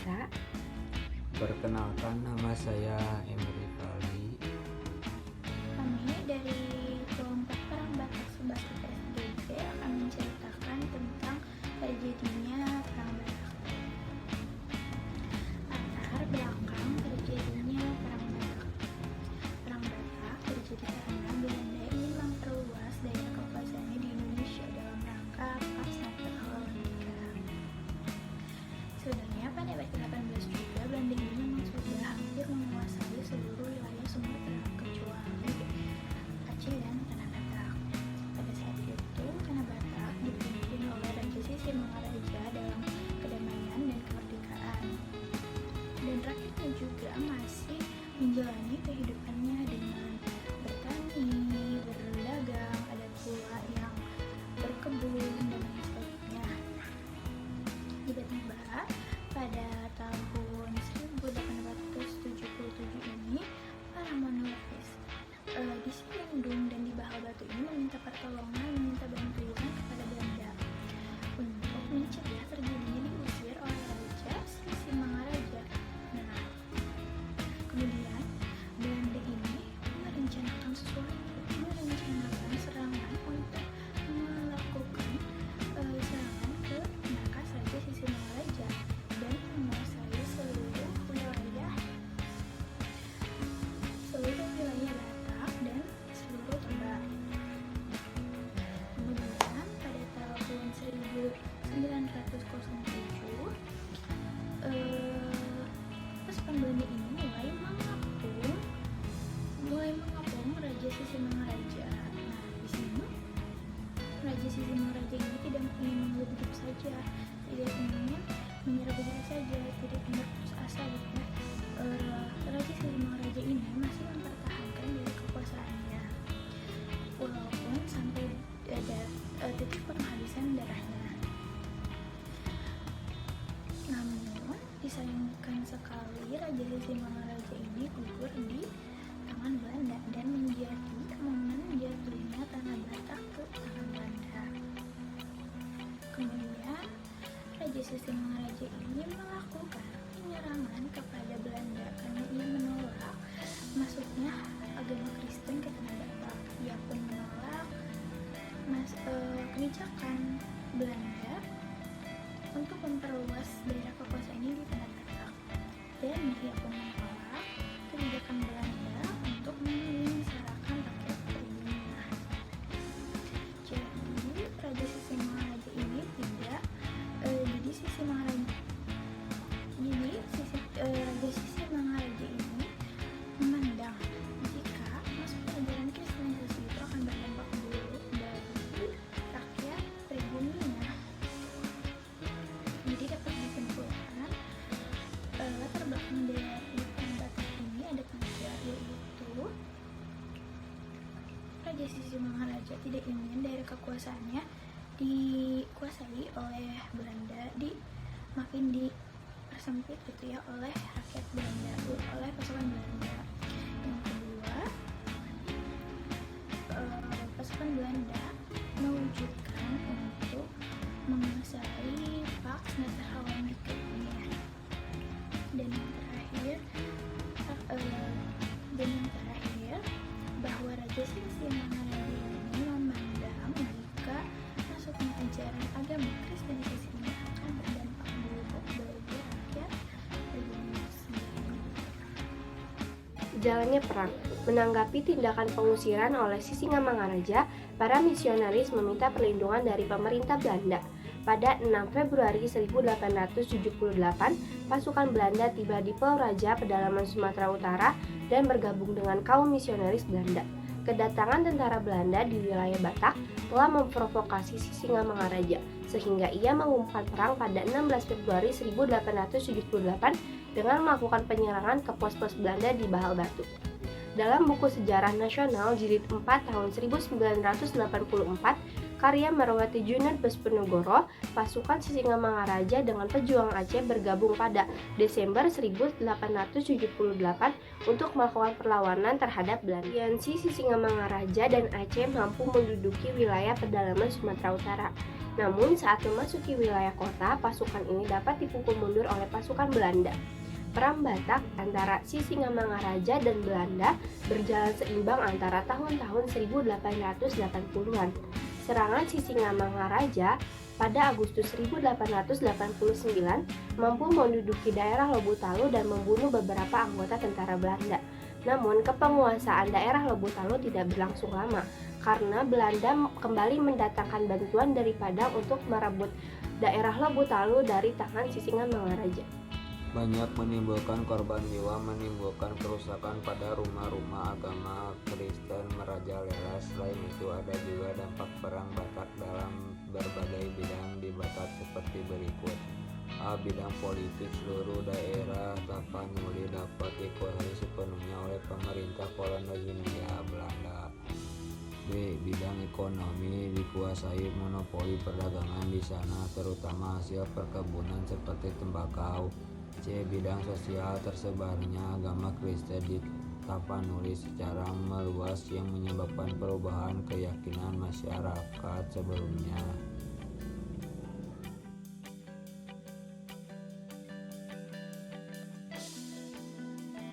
Kak? Perkenalkan, nama saya Emery Fali. Kami dari kelompok Perang Batak Sebatik SGG akan menceritakan tentang terjadinya Perang Batak. Latar belakang terjadinya Perang Batak. Perang Batak terjadi karena Belanda ingin memperluas daerah kekuasaannya di Indonesia dalam rangka Pax Netherlandia. Sebenarnya pada abad ke-18 juga Belanda ini memang sudah hampir menguasai seluruh wilayah Sumatera kecuali Aceh dan Tanah Batak. Pada saat itu Tanah Batak dipimpin oleh Raja Sisingamaraja dalam kedamaian dan kemerdekaan, dan rakyatnya juga masih menjalani kehidupannya dengan bertani, berdagang, ada pula yang berkebun dan lain sebagainya. Tiba-tiba pada tahun 1877 ini para monarkis di Sindung dan di Bahal Batu ini meminta pertolongan, meminta bantuan kepada Belanda untuk mencegah terjadinya diusir oleh Raja Sisingamaraja. Nah, kemudian Belanda ini merencanakan serangan untuk melakukan serangan ke markas Raja Sisingamaraja dan menguasai seluruh wilayah Batak dan seluruh Tengger. Kemudian pada tahun 1907 pasukan Belanda ini mulai mengepung Raja Sisingamaraja. Nah, di sini Raja Sisingamaraja ini tidak ingin hidup saja, tidak ingin menyerah begitu saja, tidak ingin berputus asa gitu ya. Raja Sisingamaraja ini masih mempertahankan dari kekuasaannya walaupun sampai ada titik penghabisan darahnya. Namun disayangkan sekali Raja Sisingamaraja ini gugur di tangan Belanda dan menjadi momen jatuhnya Tanah Batak ke tangan Belanda. Kemudian Raja Sisingamaraja ini melakukan penyerangan kepada Belanda karena ia menolak masuknya agama Kristen ke Tanah Batak. Ia pun menolak kebijakan Belanda untuk memperluas daerah kekuasaannya di Tanah Batak, dan ia pun menolak kebijakan Belanda untuk menyengsarakan rakyat pribumi. Jadi Raja Sisingamaraja ini tidak Raja Sisingamaraja ini memandang jika masuk ajaran Kristenisasi itu akan berdampak buruk bagi rakyat pribuminya. Jadi dapat disimpulkan latar belakang dari Perang Batak ini ada 3, yaitu Raja Sisingamaraja tidak ingin daerah kekuasaannya dikuasai oleh Belanda, makin dipersempit gitu ya oleh rakyat Belanda, oleh pasukan Belanda. Yang kedua, pasukan Belanda mewujudkan untuk menguasai Pax Netherlandia. Dan yang terakhir bahwa Raja Sisingamaraja ini memandang jika masuknya ajaran agama Kristenisasi ini akan berdampak buruk bagi rakyat pribumi sendiri. Jalannya perang. Menanggapi tindakan pengusiran oleh Sisingamangaraja, para misionaris meminta perlindungan dari pemerintah Belanda. Pada 6 Februari 1878, pasukan Belanda tiba di Pulau Raja, pedalaman Sumatera Utara, dan bergabung dengan kaum misionaris Belanda. Kedatangan tentara Belanda di wilayah Batak telah memprovokasi Sisingamangaraja, sehingga ia mengumumkan perang pada 16 Februari 1878 dengan melakukan penyerangan ke pos-pos Belanda di Bahal Batu. Dalam buku Sejarah Nasional Jilid 4 tahun 1984, karya Merwati Junad Bespenegoro, pasukan Sisingamangaraja dengan pejuang Aceh bergabung pada Desember 1878 untuk melakukan perlawanan terhadap Belanda. Aliansi Sisingamangaraja dan Aceh mampu menduduki wilayah pedalaman Sumatera Utara. Namun saat memasuki wilayah kota, pasukan ini dapat dipukul mundur oleh pasukan Belanda. Perang Batak antara Sisingamangaraja dan Belanda berjalan seimbang antara tahun-tahun 1880-an. Serangan Sisingamangaraja pada Agustus 1889 mampu menduduki daerah Lobutalu dan membunuh beberapa anggota tentara Belanda. Namun, kepenguasaan daerah Lobutalu tidak berlangsung lama karena Belanda kembali mendatangkan bantuan dari Padang untuk merebut daerah Lobutalu dari tangan Sisingamangaraja. Banyak menimbulkan korban jiwa, menimbulkan kerusakan pada rumah-rumah agama Kristen merajalela. Selain itu ada juga dampak perang Batak dalam berbagai bidang di Batak seperti berikut. A. Bidang politik, seluruh daerah Tapanuli dapat dikuasai sepenuhnya oleh pemerintah kolonial Hindia Belanda. B. Bidang ekonomi, dikuasai monopoli perdagangan di sana, terutama hasil perkebunan seperti tembakau. C. Bidang sosial, tersebarnya agama Kristen di Tapanuli secara meluas yang menyebabkan perubahan keyakinan masyarakat sebelumnya.